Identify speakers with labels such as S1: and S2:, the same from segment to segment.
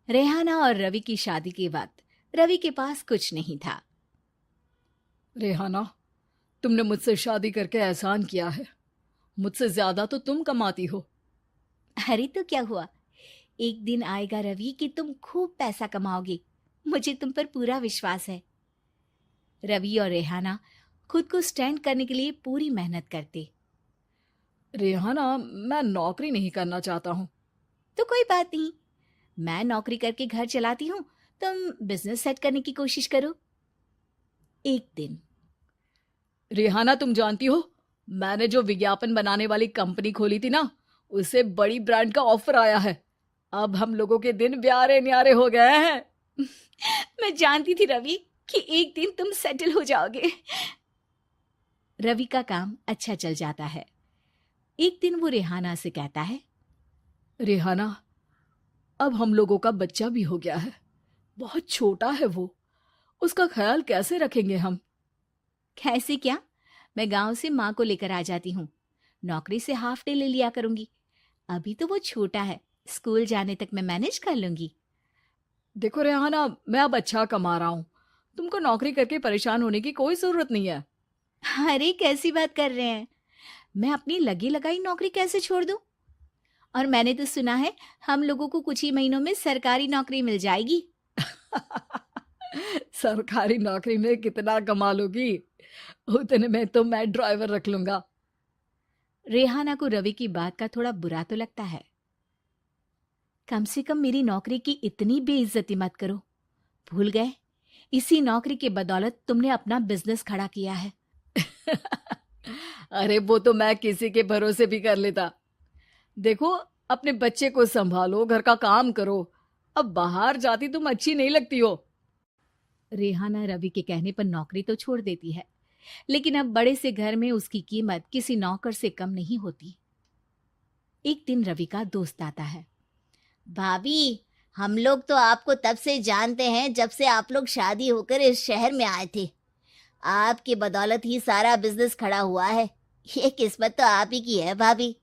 S1: रेहाना और रवि की शादी के वक्त रवि के पास कुछ नहीं था।
S2: रेहाना, तुमने मुझसे शादी करके एहसान किया है। मुझसे ज्यादा तो तुम कमाती हो।
S1: अरे तो क्या हुआ, एक दिन आएगा रवि कि तुम खूब पैसा कमाओगे। मुझे तुम पर पूरा विश्वास है। रवि और रेहाना खुद को स्टैंड करने के लिए पूरी मेहनत करते।
S2: रेहाना, मैं नौकरी नहीं करना चाहता हूँ।
S1: तो कोई बात नहीं, मैं नौकरी करके घर चलाती हूँ, तुम बिजनेस सेट करने की कोशिश करो। एक दिन
S2: रेहाना, तुम जानती हो, मैंने जो विज्ञापन बनाने वाली कंपनी खोली थी ना, उसे बड़ी ब्रांड का ऑफर आया है। अब हम लोगों के दिन ब्यारे न्यारे हो गए हैं।
S1: मैं जानती थी रवि कि एक दिन तुम सेटल हो जाओगे। रवि का काम अच्छा चल जाता है। एक दिन वो रेहाना से कहता है,
S2: रेहाना, अब हम लोगों का बच्चा भी हो गया है। बहुत छोटा है वो। उसका ख्याल कैसे रखेंगे हम?
S1: कैसे क्या, मैं गांव से माँ को लेकर आ जाती हूँ। नौकरी से हाफ डे ले लिया करूंगी। अभी तो वो छोटा है, स्कूल जाने तक मैं मैनेज कर लूंगी।
S2: देखो रेहाना, मैं अब अच्छा कमा रहा हूँ। तुमको नौकरी करके परेशान होने की कोई जरूरत नहीं है।
S1: अरे कैसी बात कर रहे हैं, मैं अपनी लगी लगाई नौकरी कैसे छोड़ दूं? और मैंने तो सुना है हम लोगों को कुछ ही महीनों में सरकारी नौकरी मिल जाएगी।
S2: सरकारी नौकरी में कितना कमा लोगी? उतने में तो मैं ड्राइवर रख लूंगा।
S1: रेहाना को रवि की बात का थोड़ा बुरा तो लगता है। कम से कम मेरी नौकरी की इतनी बेइज्जती मत करो। भूल गए, इसी नौकरी के बदौलत तुमने अपना बिजनेस खड़ा किया है।
S2: अरे वो तो मैं किसी के भरोसे भी कर लेता। देखो, अपने बच्चे को संभालो, घर का काम करो। अब बाहर जाती तुम अच्छी नहीं लगती हो।
S1: रेहाना रवि के कहने पर नौकरी तो छोड़ देती है, लेकिन अब बड़े से घर में उसकी कीमत किसी नौकर से कम नहीं होती। एक दिन रवि का दोस्त आता है। भाभी, हम लोग तो आपको तब से जानते हैं जब से आप लोग शादी होकर इस शहर में आए थे। आपकी बदौलत ही सारा बिजनेस खड़ा हुआ है। ये किस्मत तो आप ही की है भाभी।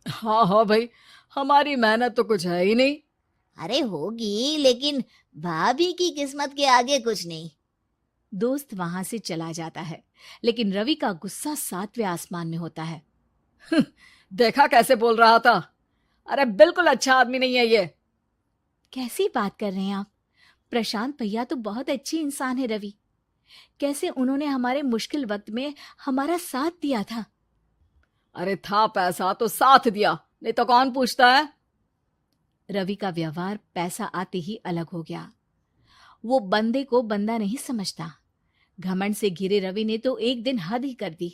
S2: हाँ हाँ भाई, हमारी मेहनत तो कुछ है ही नहीं।
S1: अरे होगी, लेकिन भाभी की किस्मत के आगे कुछ नहीं। दोस्त वहां से चला जाता है, लेकिन रवि का गुस्सा सातवें आसमान में होता है।
S2: देखा कैसे बोल रहा था? अरे बिल्कुल अच्छा आदमी नहीं है ये।
S1: कैसी बात कर रहे हैं आप? प्रशांत भैया तो बहुत अच्छी इंसान है रवि। कैसे उन्होंने हमारे मुश्किल वक्त में हमारा साथ दिया था।
S2: अरे था पैसा तो साथ दिया, नहीं तो कौन पूछता है?
S1: रवि का व्यवहार पैसा आते ही अलग हो गया। वो बंदे को बंदा नहीं समझता। घमंड से घिरे रवि ने तो एक दिन हद ही कर दी।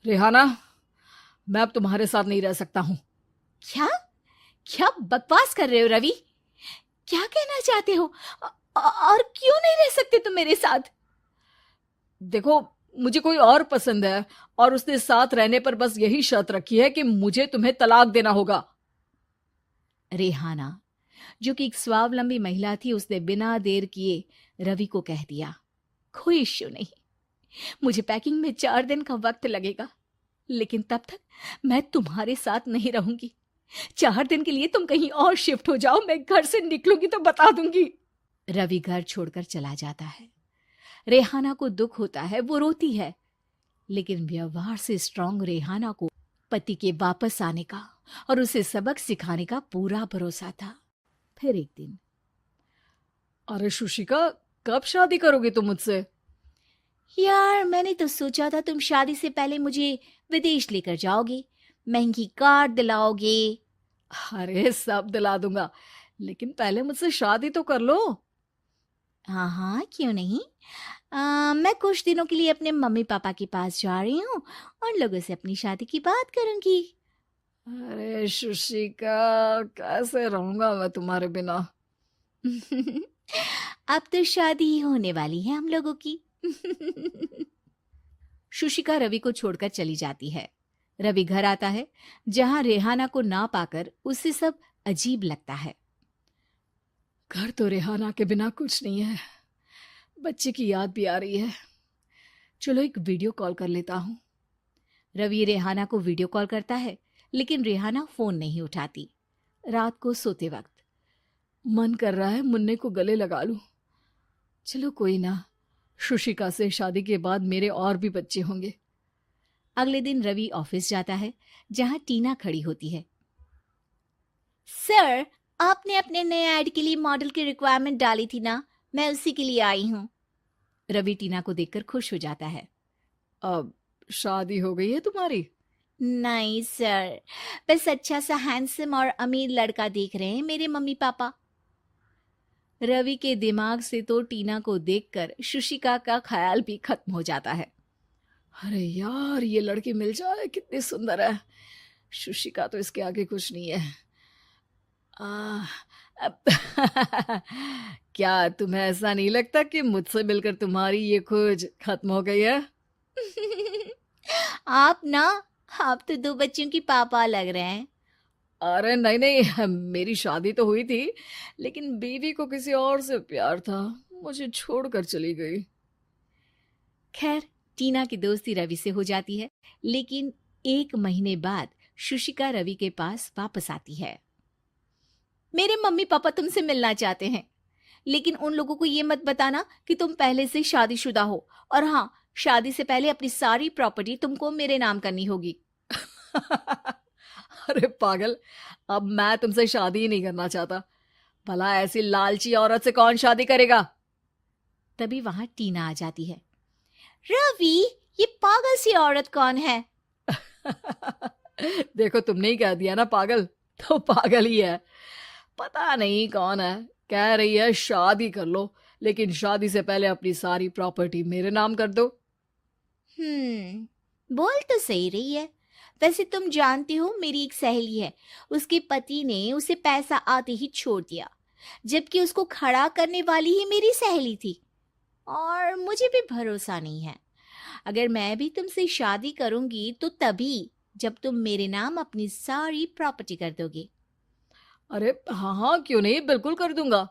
S2: रेहाना, मैं अब तुम्हारे साथ नहीं रह सकता हूँ।
S1: क्या क्या बकवास कर रहे हो रवि? क्या कहना चाहते हो? और क्यों नहीं रह सकते तुम मेरे साथ?
S2: देखो, मुझे कोई और पसंद है, और उसने साथ रहने पर बस यही शर्त रखी है कि मुझे तुम्हें तलाक देना होगा।
S1: रेहाना, जो कि एक स्वावलंबी महिला थी, उसने बिना देर किए रवि को कह दिया, कोई इश्यू नहीं, मुझे पैकिंग में 4 दिन का वक्त लगेगा, लेकिन तब तक मैं तुम्हारे साथ नहीं रहूंगी। 4 दिन के लिए तुम कहीं और शिफ्ट हो जाओ, मैं घर से निकलूंगी तो बता दूंगी। रवि घर छोड़कर चला जाता है। रेहाना को दुख होता है, वो रोती है, लेकिन व्यवहार से स्ट्रांग रेहाना को पति के वापस आने का और उसे सबक सिखाने का पूरा भरोसा था। फिर एक दिन,
S2: अरे शुशिका, कब शादी करोगी तुम मुझसे?
S1: यार मैंने तो सोचा था तुम शादी से पहले मुझे विदेश लेकर जाओगे, महंगी कार दिलाओगे।
S2: अरे सब दिला दूंगा, लेकिन पहले मुझसे शादी तो कर लो।
S1: हाँ हाँ, क्यों नहीं। मैं कुछ दिनों के लिए अपने मम्मी पापा के पास जा रही हूँ और लोगों से अपनी शादी की बात करूंगी।
S2: अरे शुशिका, कैसे रहूंगा मैं तुम्हारे बिना?
S1: अब तो शादी ही होने वाली है हम लोगों की। शुशिका रवि को छोड़कर चली जाती है। रवि घर आता है, जहां रेहाना को ना पाकर उसे सब अजीब लगता है।
S2: घर तो रेहाना के बिना कुछ नहीं है। बच्चे की याद भी आ रही है। चलो एक वीडियो कॉल कर लेता हूँ।
S1: रवि रेहाना को वीडियो कॉल करता है, लेकिन रेहाना फोन नहीं उठाती। रात को सोते वक्त
S2: मन कर रहा है मुन्ने को गले लगा लूं। चलो कोई ना, शुशिका से शादी के बाद मेरे और भी बच्चे होंगे।
S1: अगले दिन रवि ऑफिस जाता है, जहां टीना खड़ी होती है। सर, आपने अपने नए ऐड के लिए मॉडल की रिक्वायरमेंट डाली थी ना, मैं उसी के लिए आई हूँ। रवि टीना को देखकर खुश हो जाता है।
S2: अब शादी हो गई है तुम्हारी?
S1: नहीं सर, बस अच्छा सा हैंडसम और अमीर लड़का देख रहे हैं मेरे मम्मी पापा। रवि के दिमाग से तो टीना को देखकर शुशिका का ख्याल भी खत्म हो जाता है।
S2: अरे यार, ये लड़की मिल जाए कितनी सुंदर है। शुशिका तो इसके आगे कुछ नहीं है। अब क्या तुम्हें ऐसा नहीं लगता कि मुझसे मिलकर तुम्हारी ये खोज खत्म हो गई है?
S1: आप तो 2 बच्चों की पापा लग रहे हैं।
S2: अरे नहीं नहीं, मेरी शादी तो हुई थी, लेकिन बीवी को किसी और से प्यार था, मुझे छोड़कर चली गई।
S1: खैर, टीना की दोस्ती रवि से हो जाती है, लेकिन 1 महीने बाद शुशिका रवि के पास वापस आती है। मेरे मम्मी पापा तुमसे मिलना चाहते हैं, लेकिन उन लोगों को ये मत बताना कि तुम पहले से शादीशुदा हो, और हाँ, शादी से पहले अपनी सारी प्रॉपर्टी तुमको मेरे नाम करनी होगी।
S2: अरे पागल, अब मैं तुमसे शादी ही नहीं करना चाहता। भला ऐसी लालची औरत से कौन शादी करेगा?
S1: तभी वहां टीना आ जाती है। रवि, ये पागल सी औरत कौन है?
S2: देखो, तुमने ही कह दिया ना पागल, तो पागल ही है। पता नहीं कौन है, कह रही है शादी कर लो, लेकिन शादी से पहले अपनी सारी प्रॉपर्टी मेरे नाम कर दो।
S1: बोल तो सही रही है। वैसे तुम जानती हो, मेरी एक सहेली है, उसके पति ने उसे पैसा आते ही छोड़ दिया, जबकि उसको खड़ा करने वाली ही मेरी सहेली थी। और मुझे भी भरोसा नहीं है। अगर मैं भी तुमसे शादी करूंगी तो तभी जब तुम मेरे नाम अपनी सारी प्रॉपर्टी कर दोगे।
S2: अरे हाँ हाँ, क्यों नहीं, बिल्कुल कर दूंगा।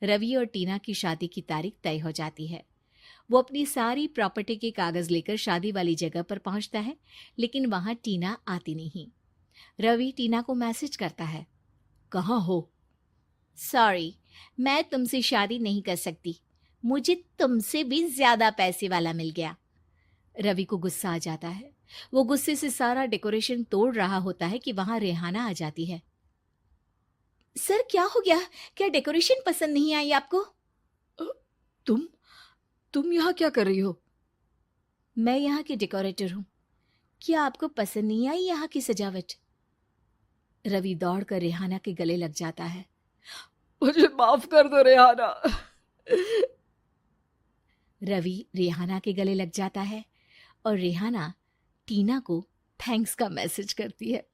S1: रवि और टीना की शादी की तारीख तय हो जाती है। वो अपनी सारी प्रॉपर्टी के कागज लेकर शादी वाली जगह पर पहुंचता है, लेकिन वहां टीना आती नहीं। रवि टीना को मैसेज करता है।
S2: कहाँ हो?
S1: सॉरी, मैं तुमसे शादी नहीं कर सकती, मुझे तुमसे भी ज्यादा पैसे वाला मिल गया। रवि को गुस्सा आ जाता है। वो गुस्से से सारा डेकोरेशन तोड़ रहा होता है कि वहां रेहाना आ जाती है। सर, क्या हो गया? क्या डेकोरेशन पसंद नहीं आई आपको?
S2: अ, तुम यहाँ क्या कर रही हो?
S1: मैं यहाँ की डेकोरेटर हूँ। क्या आपको पसंद नहीं आई यहाँ की सजावट? रवि दौड़कर रेहाना के गले लग जाता है।
S2: मुझे माफ कर दो रेहाना।
S1: रवि रेहाना के गले लग जाता है और रेहाना टीना को थैंक्स का मैसेज करती है।